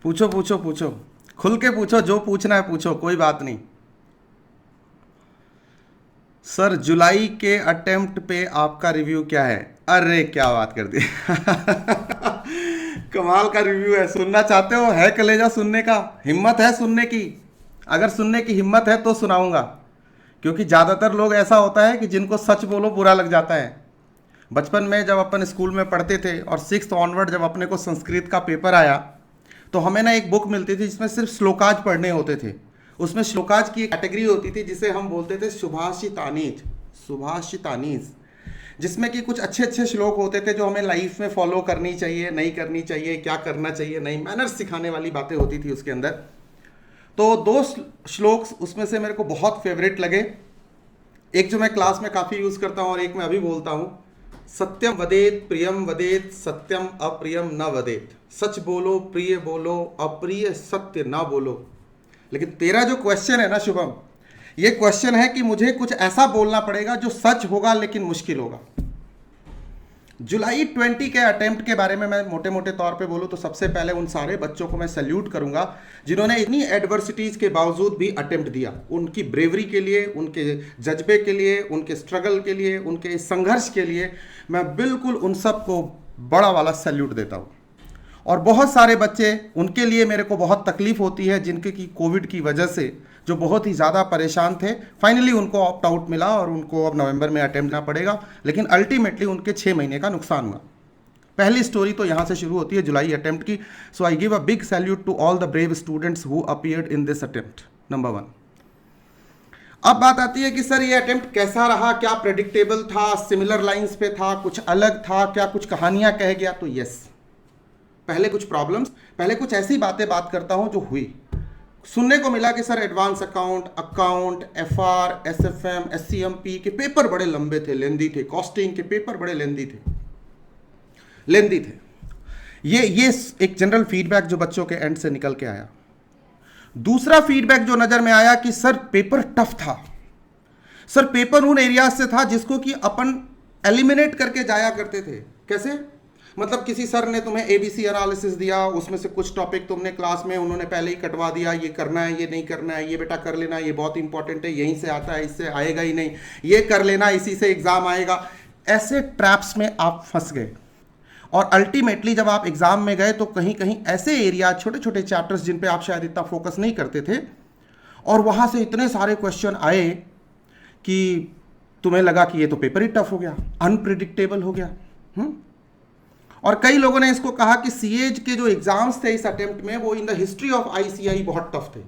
पूछो पूछो पूछो, खुल के पूछो, जो पूछना है पूछो, कोई बात नहीं। सर जुलाई के अटेम्प्ट पे आपका रिव्यू क्या है? अरे क्या बात कर दी। कमाल का रिव्यू है, सुनना चाहते हो? है कलेजा सुनने का? हिम्मत है सुनने की? अगर सुनने की हिम्मत है तो सुनाऊंगा, क्योंकि ज़्यादातर लोग ऐसा होता है कि जिनको सच बोलो बुरा लग जाता है। बचपन में जब अपन स्कूल में पढ़ते थे और सिक्स ऑनवर्ड जब अपने को संस्कृत का पेपर आया, तो हमें ना एक बुक मिलती थी जिसमें सिर्फ श्लोकाज पढ़ने होते थे। उसमें श्लोकाज की एक कैटेगरी होती थी जिसे हम बोलते थे सुभाषितानीज। सुभाषितानीज, जिसमें कि कुछ अच्छे अच्छे श्लोक होते थे जो हमें लाइफ में फॉलो करनी चाहिए, नहीं करनी चाहिए, क्या करना चाहिए, नहीं, मैनर्स सिखाने वाली बातें होती थी उसके अंदर। तो दो श्लोक उसमें से मेरे को बहुत फेवरेट लगे। एक जो मैं क्लास में काफ़ी यूज़ करता हूँ और एक मैं अभी बोलता हूँ। सत्यम वदेत प्रियम वदेत सत्यम अप्रियम न वदेत। सच बोलो, प्रिय बोलो, अप्रिय सत्य ना बोलो। लेकिन तेरा जो क्वेश्चन है ना शुभम, ये क्वेश्चन है कि मुझे कुछ ऐसा बोलना पड़ेगा जो सच होगा लेकिन मुश्किल होगा। जुलाई 20 के अटेम्प्ट के बारे में मैं मोटे मोटे तौर पे बोलूँ तो सबसे पहले उन सारे बच्चों को मैं सैल्यूट करूंगा जिन्होंने इतनी एडवर्सिटीज़ के बावजूद भी अटेम्प्ट दिया। उनकी ब्रेवरी के लिए, उनके जज्बे के लिए, उनके स्ट्रगल के लिए, उनके संघर्ष के लिए मैं बिल्कुल उन सबको बड़ा वाला सैल्यूट देता हूँ। और बहुत सारे बच्चे, उनके लिए मेरे को बहुत तकलीफ होती है जिनके की कोविड की वजह से जो बहुत ही ज़्यादा परेशान थे। फाइनली उनको ऑप्ट आउट मिला और उनको अब नवंबर में अटेम्प्ट करना पड़ेगा, लेकिन अल्टीमेटली उनके 6 महीने का नुकसान हुआ। पहली स्टोरी तो यहाँ से शुरू होती है जुलाई अटेम्प्ट की। So I give a big salute to all the brave students who appeared in this attempt, number 1। अब बात आती है कि सर ये अटेम्प्ट कैसा रहा, क्या प्रेडिक्टेबल था, सिमिलर लाइंस पे था, कुछ अलग था, क्या कुछ कहानियां कह गया? तो यस, पहले कुछ प्रॉब्लम्स, पहले कुछ ऐसी बातें बात करता हूं जो हुई। सुनने को मिला कि sir advance account, account, FR, SFM, SCMP के पेपर बड़े लंबे थे, लेंदी थे। कॉस्टिंग के पेपर बड़े लेंदी थे। ये एक जनरल फीडबैक जो बच्चों के एंड से निकल के आया। दूसरा फीडबैक जो नजर में आया कि सर पेपर टफ था। सर पेपर उन एरियाज से था जिसको कि अपन एलिमिनेट करके जाया करते थे। कैसे? मतलब किसी सर ने तुम्हें एबीसी एनालिसिस दिया, उसमें से कुछ टॉपिक तुमने क्लास में उन्होंने पहले ही कटवा दिया, ये करना है, ये नहीं करना है, ये बेटा कर लेना, ये बहुत इंपॉर्टेंट है, यहीं से आता है, इससे आएगा ही नहीं, ये कर लेना, इसी से एग्जाम आएगा। ऐसे ट्रैप्स में आप फंस गए और अल्टीमेटली जब आप एग्जाम में गए तो कहीं कहीं ऐसे एरिया, छोटे छोटे चैप्टर्स जिन पे आप शायद इतना फोकस नहीं करते थे, और वहां से इतने सारे क्वेश्चन आए कि तुम्हें लगा कि ये तो पेपर ही टफ हो गया, अनप्रिडिक्टेबल हो गया। और कई लोगों ने इसको कहा कि सीएज के जो एग्जाम्स थे इस अटेम्प्ट में, वो in the history of ICI बहुत टफ थे।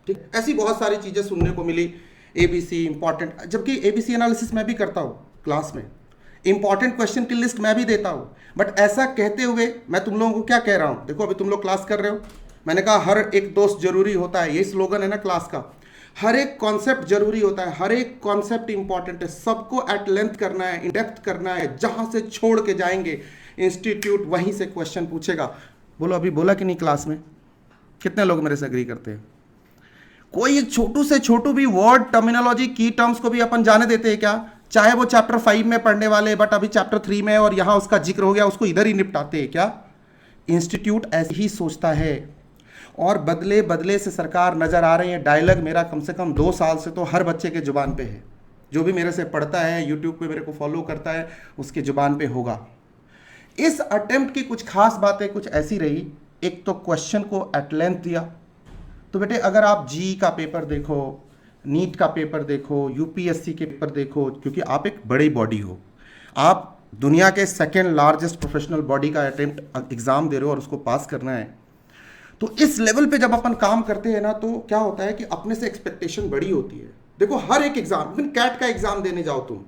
ठीक, ऐसी बहुत सारी चीजें सुनने को मिली। एबीसी इंपॉर्टेंट, जबकि एबीसी एनालिसिस मैं भी करता हूँ क्लास में, इंपॉर्टेंट क्वेश्चन की लिस्ट मैं भी देता हूँ। बट ऐसा कहते हुए मैं तुम लोगों को क्या कह रहा हूँ? देखो अभी तुम लोग क्लास कर रहे हो, मैंने कहा हर एक दोस्त जरूरी होता है, ये स्लोगन है ना क्लास का। हर एक कॉन्सेप्ट जरूरी होता है, हर एक कॉन्सेप्ट इंपॉर्टेंट है, सबको एट लेंथ करना है, इन डेप्थ करना है। जहां से छोड़ के जाएंगे इंस्टीट्यूट, वहीं से क्वेश्चन पूछेगा। बोलो अभी बोला कि नहीं क्लास में? कितने लोग मेरे से एग्री करते हैं? कोई एक छोटू से छोटू भी वर्ड, टर्मिनोलॉजी, की टर्म्स को भी अपन जाने देते हैं क्या? चाहे वो चैप्टर 5 में पढ़ने वाले, बट अभी चैप्टर 3 में और यहां उसका जिक्र हो गया, उसको इधर ही निपटाते हैं क्या? इंस्टीट्यूट ऐसे ही सोचता है। और बदले बदले से सरकार नजर आ रही है। डायलॉग मेरा कम से कम 2 साल से तो हर बच्चे के जुबान पे है, जो भी मेरे से पढ़ता है, यूट्यूब पे मेरे को फॉलो करता है, उसके जुबान पे होगा। इस अटेम्प्ट की कुछ खास बातें कुछ ऐसी रही। एक तो क्वेश्चन को एट लेंथ दिया। तो बेटे अगर आप जी का पेपर देखो, नीट का पेपर देखो, यूपीएससी के पेपर देखो, क्योंकि आप एक बड़ी बॉडी हो, आप दुनिया के सेकेंड लार्जेस्ट प्रोफेशनल बॉडी का अटेम्प्ट एग्जाम दे रहे हो और उसको पास करना है, तो इस लेवल पे जब अपन काम करते हैं ना, तो क्या होता है कि अपने से एक्सपेक्टेशन बड़ी होती है। देखो हर एक एग्जाम, इवन कैट का एग्जाम देने जाओ तुम,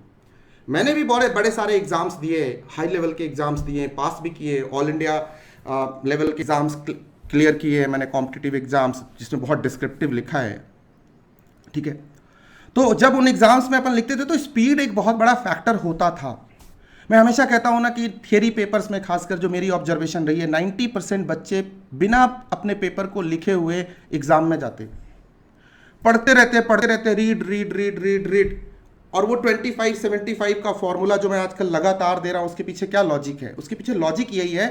मैंने भी बड़े बड़े सारे एग्जाम्स दिए, हाई लेवल के एग्जाम्स दिए, पास भी किए, ऑल इंडिया लेवल के एग्जाम्स क्लियर किए मैंने, कॉम्पिटिटिव एग्जाम्स जिसमें बहुत डिस्क्रिप्टिव लिखा है। ठीक है, तो जब उन एग्जाम्स में अपन लिखते थे तो स्पीड एक बहुत बड़ा फैक्टर होता था। मैं हमेशा कहता हूँ ना कि थियरी पेपर्स में खासकर जो मेरी ऑब्जर्वेशन रही है, 90% बच्चे बिना अपने पेपर को लिखे हुए एग्जाम में जाते, पढ़ते रहते, read read read read read. और वो 25-75 का फॉर्मूला जो मैं आजकल लगातार दे रहा हूँ, उसके पीछे क्या लॉजिक है? उसके पीछे लॉजिक यही है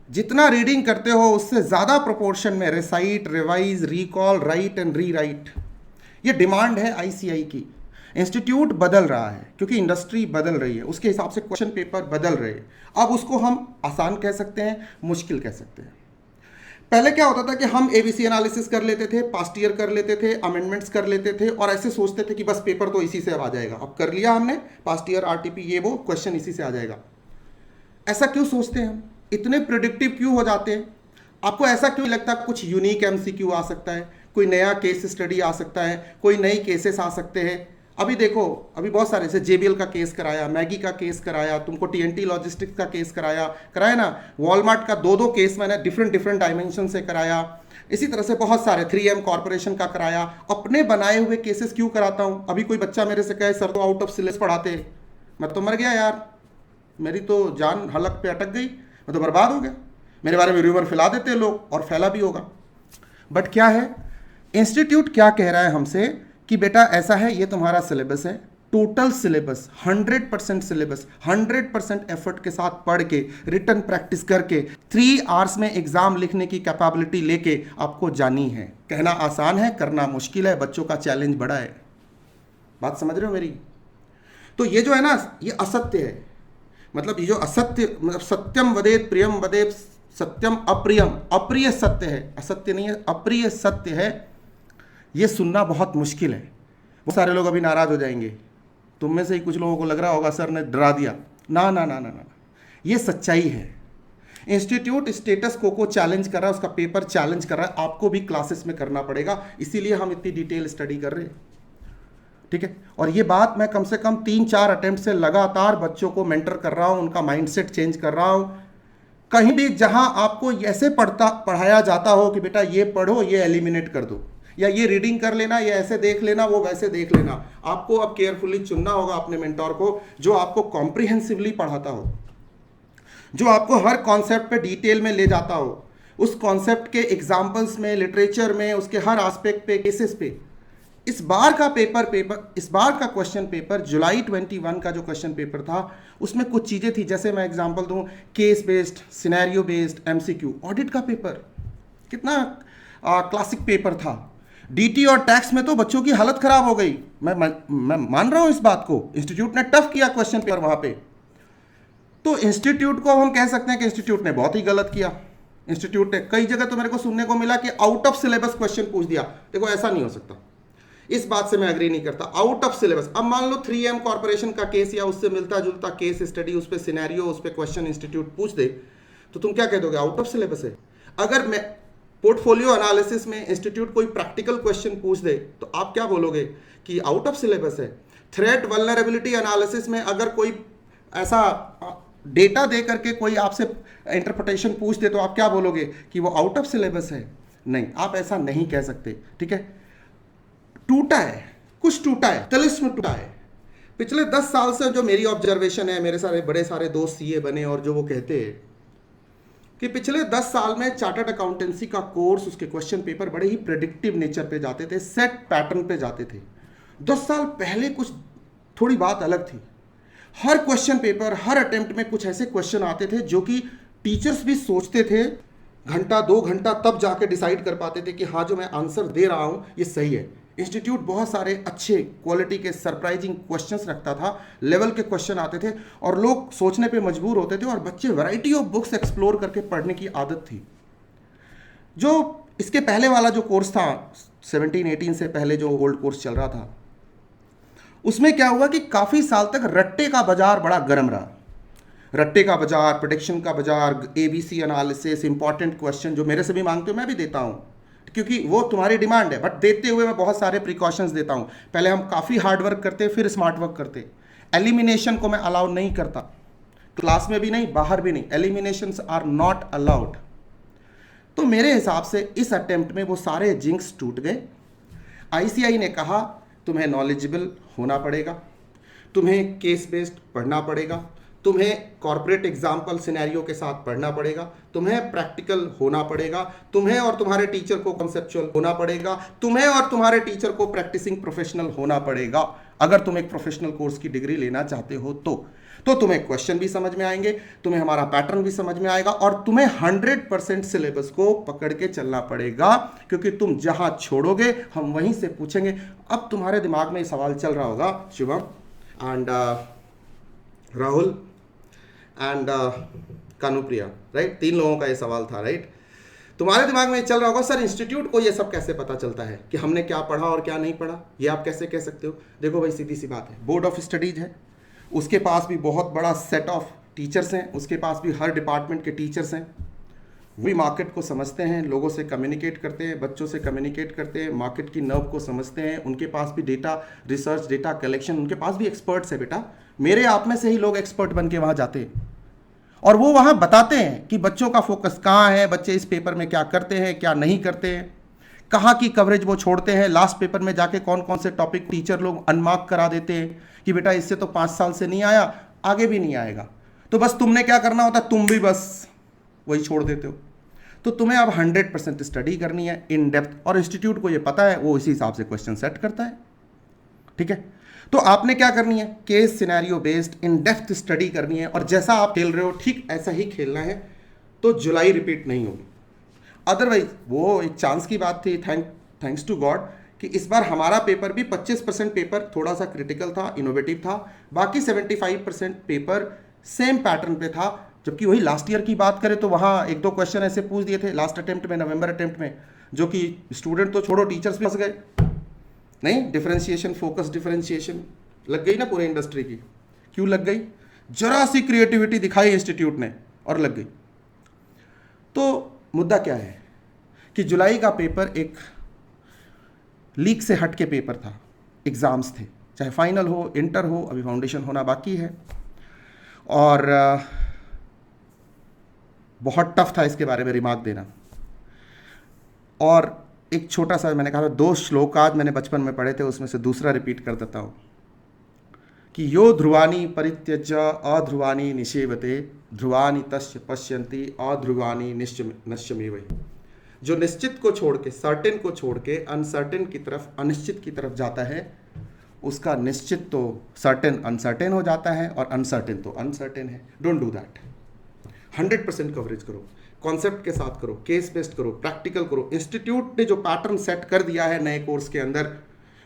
जितना रीडिंग करते हो उससे ज़्यादा प्रोपोर्शन में recite, revise, recall, right and re right, ये डिमांड है आईसीआई की। इंस्टीट्यूट बदल रहा है क्योंकि इंडस्ट्री बदल रही है, उसके हिसाब से क्वेश्चन पेपर बदल रहे हैं। अब उसको हम आसान कह सकते हैं, मुश्किल कह सकते हैं। पहले क्या होता था कि हम एबीसी एनालिसिस कर लेते थे, पास्ट ईयर कर लेते थे, अमेंडमेंट्स कर लेते थे और ऐसे सोचते थे कि बस पेपर तो इसी से अब आ जाएगा। अब कर लिया हमने पास्ट ईयर, आरटीपी, ये वो, क्वेश्चन इसी से आ जाएगा। ऐसा क्यों सोचते हैं हम? इतने प्रिडिक्टिव क्यों हो जाते हैं? आपको ऐसा क्यों लगता है कुछ यूनिक एमसीक्यू आ सकता है, कोई नया केस स्टडी आ सकता है, कोई नई केसेस आ सकते हैं? अभी देखो, अभी बहुत सारे, जैसे जेबीएल का केस कराया, मैगी का केस कराया, तुमको टीएनटी लॉजिस्टिक्स का केस कराया ना, वॉलमार्ट का दो केस मैंने डिफरेंट डायमेंशन से कराया। इसी तरह से बहुत सारे 3M कॉर्पोरेशन का कराया। अपने बनाए हुए केसेस क्यों कराता हूँ? अभी कोई बच्चा मेरे से कहे सर तो आउट ऑफ सिलेबस पढ़ाते हैं, मैं तो मर गया यार, मेरी तो जान हलक पे अटक गई, मैं तो बर्बाद हो गया। मेरे बारे में रूमर फैला देते लोग और फैला भी होगा। बट क्या है, इंस्टीट्यूट क्या कह रहा है हमसे कि बेटा ऐसा है, ये तुम्हारा सिलेबस है, टोटल सिलेबस 100% सिलेबस, 100% एफर्ट के साथ पढ़ के, रिटर्न प्रैक्टिस करके, 3 आवर्स में एग्जाम लिखने की कैपेबिलिटी लेके आपको जानी है। कहना आसान है, करना मुश्किल है, बच्चों का चैलेंज बड़ा है। बात समझ रहे हो मेरी? तो ये जो है ना, ये असत्य है। मतलब ये जो असत्य, मतलब सत्यम वदेत प्रियम वदेत, सत्यम अप्रियम, अप्रिय सत्य है, असत्य नहीं है, अप्रिय सत्य है। ये सुनना बहुत मुश्किल है। बहुत सारे लोग अभी नाराज हो जाएंगे, तुम में से ही कुछ लोगों को लग रहा होगा सर ने डरा दिया। ना ना ना ना ना, ये सच्चाई है। इंस्टीट्यूट स्टेटस को चैलेंज कर रहा है, उसका पेपर चैलेंज कर रहा है, आपको भी क्लासेस में करना पड़ेगा, इसीलिए हम इतनी डिटेल स्टडी कर रहे हैं। ठीक है, और ये बात मैं कम से कम 3-4 अटेम्प्ट से लगातार बच्चों को मेंटर कर रहा हूँ, उनका माइंडसेट चेंज कर रहा हूँ। कहीं भी जहाँ आपको ऐसे पढ़ाया जाता हो कि बेटा ये पढ़ो, ये एलिमिनेट कर दो, या ये रीडिंग कर लेना, ये ऐसे देख लेना, वो वैसे देख लेना, आपको अब केयरफुली चुनना होगा अपने मेंटोर को जो आपको कॉम्प्रिहेंसिवली पढ़ाता हो, जो आपको हर कॉन्सेप्ट पे डिटेल में ले जाता हो, उस कॉन्सेप्ट के एग्जाम्पल्स में, लिटरेचर में, उसके हर एस्पेक्ट पे, केसेस पे। इस बार का इस बार का क्वेश्चन पेपर, जुलाई 21 का जो क्वेश्चन पेपर था, उसमें कुछ चीज़ें थी, जैसे मैं एग्जांपल दूं, case based, scenario based, MCQ. Audit का पेपर कितना क्लासिक पेपर था। डीटी और टैक्स में तो बच्चों की हालत खराब हो गई। मैं मान रहा हूं इस बात को, इंस्टीट्यूट ने टफ किया क्वेश्चन पेपर वहां पे। तो इंस्टीट्यूट को हम कह सकते हैं कि इंस्टीट्यूट ने बहुत ही गलत किया। इंस्टीट्यूट ने कई जगह तो मेरे को सुनने को मिला कि आउट ऑफ सिलेबस क्वेश्चन पूछ दिया। देखो ऐसा नहीं हो सकता, इस बात से मैं एग्री नहीं करता। आउट ऑफ सिलेबस, अब मान लो 3M कॉर्पोरेशन का केस या उससे मिलता जुलता केस स्टडी, उस पर सिनेरियो, उस पर क्वेश्चन इंस्टीट्यूट पूछ दे, तो तुम क्या कह दोगे? आउट ऑफ सिलेबस है। अगर मैं पोर्टफोलियो एनालिसिस में इंस्टीट्यूट कोई प्रैक्टिकल क्वेश्चन पूछ दे तो आप क्या बोलोगे? कि आउट ऑफ सिलेबस है। थ्रेट वल्नरेबिलिटी एनालिसिस में अगर कोई ऐसा डेटा दे करके कोई आपसे इंटरप्रिटेशन पूछ दे तो आप क्या बोलोगे? कि वो आउट ऑफ सिलेबस है। नहीं, आप ऐसा नहीं कह सकते। ठीक है, टूटा है, कुछ टूटा है, तिलिस्म टूटा है। पिछले 10 साल से जो मेरी ऑब्जर्वेशन है, मेरे सारे बड़े सारे दोस्त सीए बने और जो वो कहते हैं कि पिछले 10 साल में चार्टर्ड अकाउंटेंसी का कोर्स, उसके क्वेश्चन पेपर बड़े ही प्रेडिक्टिव नेचर पे जाते थे, सेट पैटर्न पे जाते थे। 10 साल पहले कुछ थोड़ी बात अलग थी। हर क्वेश्चन पेपर, हर अटेम्प्ट में कुछ ऐसे क्वेश्चन आते थे जो कि टीचर्स भी सोचते थे, घंटा 2 घंटा तब जाके डिसाइड कर पाते थे कि हाँ जो मैं आंसर दे रहा हूँ ये सही है। इंस्टीट्यूट बहुत सारे अच्छे क्वालिटी के सरप्राइजिंग क्वेश्चंस रखता था, लेवल के क्वेश्चन आते थे और लोग सोचने पे मजबूर होते थे और बच्चे वैरायटी ऑफ बुक्स एक्सप्लोर करके पढ़ने की आदत थी। जो इसके पहले वाला जो कोर्स था 17-18 से पहले जो ओल्ड कोर्स चल रहा था, उसमें क्या हुआ कि काफ़ी साल तक रट्टे का बाजार बड़ा गर्म रहा। रट्टे का बाजार, प्रेडिक्शन का बाजार, एबीसी एनालिसिस, इंपॉर्टेंट क्वेश्चन जो मेरे से भी मांगते हो मैं भी देता हूँ क्योंकि वो तुम्हारी डिमांड है। बट देते हुए मैं बहुत सारे प्रिकॉशंस देता हूँ। पहले हम काफ़ी हार्ड वर्क करते, फिर स्मार्ट वर्क करते। एलिमिनेशन को मैं अलाउ नहीं करता, क्लास में भी नहीं, बाहर भी नहीं। Eliminations are not allowed. तो मेरे हिसाब से इस अटेम्प्ट में वो सारे जिंक्स टूट गए। आईसीआई ने कहा तुम्हें नॉलेजेबल होना पड़ेगा, तुम्हें केस बेस्ड पढ़ना पड़ेगा, तुम्हें कॉर्पोरेट एग्जाम्पल सिनेरियो के साथ पढ़ना पड़ेगा, तुम्हें प्रैक्टिकल होना पड़ेगा, तुम्हें और तुम्हारे टीचर को कॉन्सेप्चुअल होना पड़ेगा, तुम्हें और तुम्हारे टीचर को प्रैक्टिसिंग प्रोफेशनल होना पड़ेगा अगर तुम एक प्रोफेशनल कोर्स की डिग्री लेना चाहते हो तो। तो तुम्हें क्वेश्चन भी समझ में आएंगे, तुम्हें हमारा पैटर्न भी समझ में आएगा, और तुम्हें 100% सिलेबस को पकड़ के चलना पड़ेगा, क्योंकि तुम जहां छोड़ोगे हम वहीं से पूछेंगे। अब तुम्हारे दिमाग में सवाल चल रहा होगा, Shubham and Rahul and Kanupriya, right, 3 लोगों का ये सवाल था, राइट। तुम्हारे दिमाग में चल रहा होगा सर इंस्टीट्यूट को ये सब कैसे पता चलता है कि हमने क्या पढ़ा और क्या नहीं पढ़ा, ये आप कैसे कह सकते हो। देखो भाई, सीधी सी बात है, बोर्ड ऑफ स्टडीज है, उसके पास भी बहुत बड़ा सेट ऑफ टीचर्स हैं, उसके पास भी हर डिपार्टमेंट के टीचर्स हैं, वे मार्केट को समझते हैं, लोगों से कम्युनिकेट करते हैं, बच्चों से कम्युनिकेट करते हैं, मार्केट की नर्व को समझते हैं, उनके पास भी डेटा रिसर्च, डेटा कलेक्शन, उनके पास भी एक्सपर्ट्स है बेटा। मेरे आप में से ही लोग एक्सपर्ट बन के वहाँ जाते हैं और वो वहाँ बताते हैं कि बच्चों का फोकस कहाँ है, बच्चे इस पेपर में क्या करते हैं, क्या नहीं करते हैं, कहाँ की कवरेज वो छोड़ते हैं, लास्ट पेपर में जाके कौन कौन से टॉपिक टीचर लोग अनमार्क करा देते हैं कि बेटा इससे तो 5 साल से नहीं आया, आगे भी नहीं आएगा। तो बस तुमने क्या करना होता है, तुम भी बस वही छोड़ देते हो। तो तुम्हें अब 100% स्टडी करनी है इन डेप्थ, और इंस्टीट्यूट को ये पता है, वो इसी हिसाब से क्वेश्चन सेट करता है, ठीक है। तो आपने क्या करनी है, case scenario based in depth study करनी है, और जैसा आप खेल रहे हो ठीक ऐसा ही खेलना है, तो जुलाई रिपीट नहीं होगी। अदरवाइज वो एक चांस की बात थी, थैंक्स टू गॉड, कि इस बार हमारा पेपर भी 25% पेपर थोड़ा सा क्रिटिकल था, इनोवेटिव था, बाकी 75% पेपर सेम पैटर्न पे था। जबकि वही लास्ट ईयर की बात करें तो वहाँ 1-2 क्वेश्चन ऐसे पूछ दिए थे लास्ट अटेम्प्ट में, नवंबर अटेम्प्ट में, जो कि स्टूडेंट तो छोड़ो टीचर्स भी फंस गए। नहीं, डिफरेंशिएशन, फोकस डिफरेंशिएशन लग गई ना पूरे इंडस्ट्री की। क्यों लग गई? जरा सी क्रिएटिविटी दिखाई इंस्टीट्यूट ने और लग गई। तो मुद्दा क्या है कि जुलाई का पेपर एक लीक से हट के पेपर था, एग्ज़ाम्स थे, चाहे फाइनल हो, इंटर हो, अभी फाउंडेशन होना बाकी है, और बहुत टफ था इसके बारे में रिमार्क देना। और एक छोटा सा, मैंने कहा था 2 श्लोक आज मैंने बचपन में पढ़े थे, उसमें से दूसरा रिपीट कर देता हूँ कि यो ध्रुवानी परित्यज्य अध्रुवानी निषेवते ध्रुवानी तस्य पश्यन्ति अध्रुवानी नश्यमेव। जो निश्चित को छोड़ के, सर्टेन को छोड़ के अनसर्टेन की तरफ, अनिश्चित की तरफ जाता है, उसका निश्चित तो सर्टेन अनसर्टेन हो जाता है और अनसर्टेन तो अनसर्टेन है। Don't do that. 100% कवरेज करो, कॉन्सेप्ट के साथ करो, केस बेस्ड करो, प्रैक्टिकल करो। इंस्टीट्यूट ने जो पैटर्न सेट कर दिया है नए कोर्स के अंदर,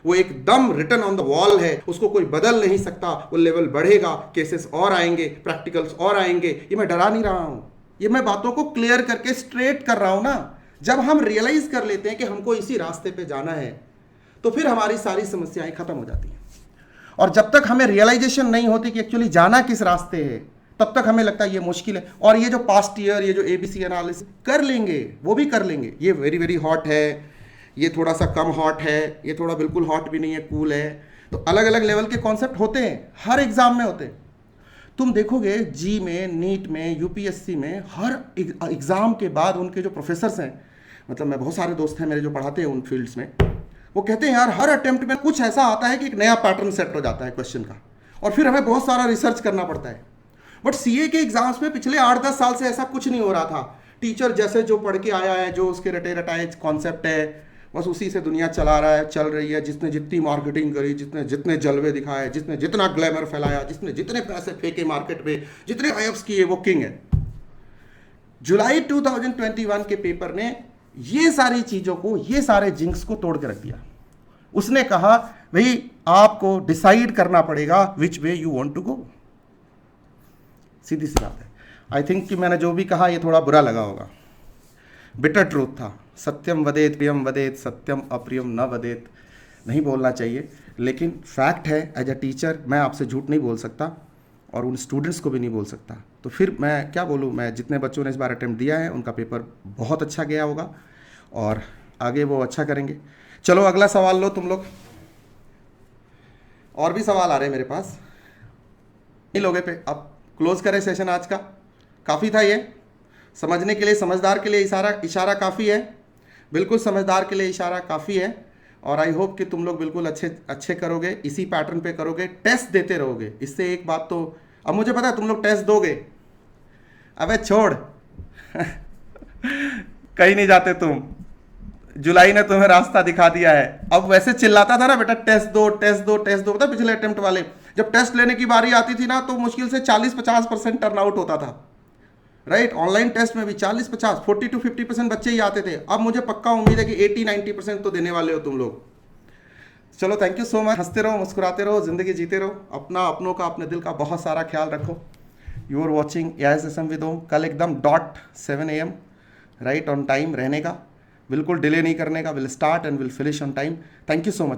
वो एकदम रिटन ऑन द वॉल है, उसको कोई बदल नहीं सकता। वो लेवल बढ़ेगा, केसेस और आएंगे, प्रैक्टिकल्स और आएंगे। ये मैं डरा नहीं रहा हूं, ये मैं बातों को क्लियर करके स्ट्रेट कर रहा हूं ना। जब हम रियलाइज कर लेते हैं कि हमको इसी रास्ते पे जाना है, तो फिर हमारी सारी समस्याएं खत्म हो जाती हैं। और जब तक हमें रियलाइजेशन नहीं होती कि एक्चुअली जाना किस रास्ते है, तब तक हमें लगता है ये मुश्किल है। और ये जो पास्ट ईयर, ये जो ABC एनालिसिस कर लेंगे, वो भी कर लेंगे। ये वेरी वेरी हॉट है, ये थोड़ा सा कम हॉट है, ये थोड़ा बिल्कुल हॉट भी नहीं है, कूल है। तो अलग अलग लेवल के कॉन्सेप्ट होते हैं, हर एग्जाम में होते हैं। तुम देखोगे जी में, नीट में, UPSC में, हर एग्जाम के बाद उनके जो प्रोफेसर्स हैं, मतलब मैं बहुत सारे दोस्त हैं मेरे जो पढ़ाते हैं उन फील्ड्स में, वो कहते हैं यार हर अटेम्प्ट में कुछ ऐसा आता है कि एक नया पैटर्न सेट हो जाता है क्वेश्चन का, और फिर हमें बहुत सारा रिसर्च करना पड़ता है। बट CA के एग्जाम्स में पिछले 8-10 साल से ऐसा कुछ नहीं हो रहा था। टीचर जैसे जो पढ़ के आया है, जो उसके रटे रटाए कॉन्सेप्ट है, बस उसी से दुनिया चला रहा है, चल रही है। जिसने जितनी मार्केटिंग करी, जितने जलवे दिखाए, जिसने जितना ग्लैमर फैलाया, जिसने जितने पैसे फेंके मार्केट में, जितने गायब्स किए, वो किंग है। जुलाई 2021 के पेपर ने ये सारी चीज़ों को, ये सारे जिंक्स को तोड़ के रख दिया। उसने कहा भाई आपको डिसाइड करना पड़ेगा which way you want to go. सीधी सी बात है। आई थिंक कि मैंने जो भी कहा ये थोड़ा बुरा लगा होगा, बिटर ट्रूथ था। सत्यम वदेत प्रियम वदेत, सत्यम अप्रियम न वदेत, नहीं बोलना चाहिए, लेकिन फैक्ट है। एज अ टीचर मैं आपसे झूठ नहीं बोल सकता और उन स्टूडेंट्स को भी नहीं बोल सकता। तो फिर मैं क्या बोलूँ, मैं जितने बच्चों ने इस बार अटेम्प्ट दिया है उनका पेपर बहुत अच्छा गया होगा और आगे वो अच्छा करेंगे। चलो अगला सवाल लो तुम लोग। और भी सवाल आ रहे हैं मेरे पास, नहीं लोगे पे। अब क्लोज करें सेशन आज का, काफ़ी था ये समझने के लिए। समझदार के लिए इशारा काफ़ी है, बिल्कुल समझदार के लिए इशारा काफ़ी है। और आई होप कि तुम लोग बिल्कुल अच्छे करोगे, इसी पैटर्न पे करोगे, टेस्ट देते रहोगे। इससे एक बात तो अब मुझे पता है तुम लोग टेस्ट दोगे। अबे छोड़ कहीं नहीं जाते तुम, जुलाई ने तुम्हें रास्ता दिखा दिया है। अब वैसे चिल्लाता था ना बेटा टेस्ट दो टेस्ट दो टेस्ट दो, पता पिछले अटेम्प्ट वाले जब टेस्ट लेने की बारी आती थी ना तो मुश्किल से 40-50% टर्नआउट होता था, राइट। ऑनलाइन टेस्ट में भी 40-50, 40-50% बच्चे ही आते थे। अब मुझे पक्का उम्मीद है कि 80-90% तो देने वाले हो तुम लोग। चलो, थैंक यू सो मच। हंसते रहो, मुस्कुराते रहो, जिंदगी जीते रहो, अपना, अपनों का, अपने दिल का बहुत सारा ख्याल रखो। You are watching AISSM with Om. कल एकदम dot 7 AM right on time रहने का, बिल्कुल डिले नहीं करने का। Will start and will finish on time. Thank you so much.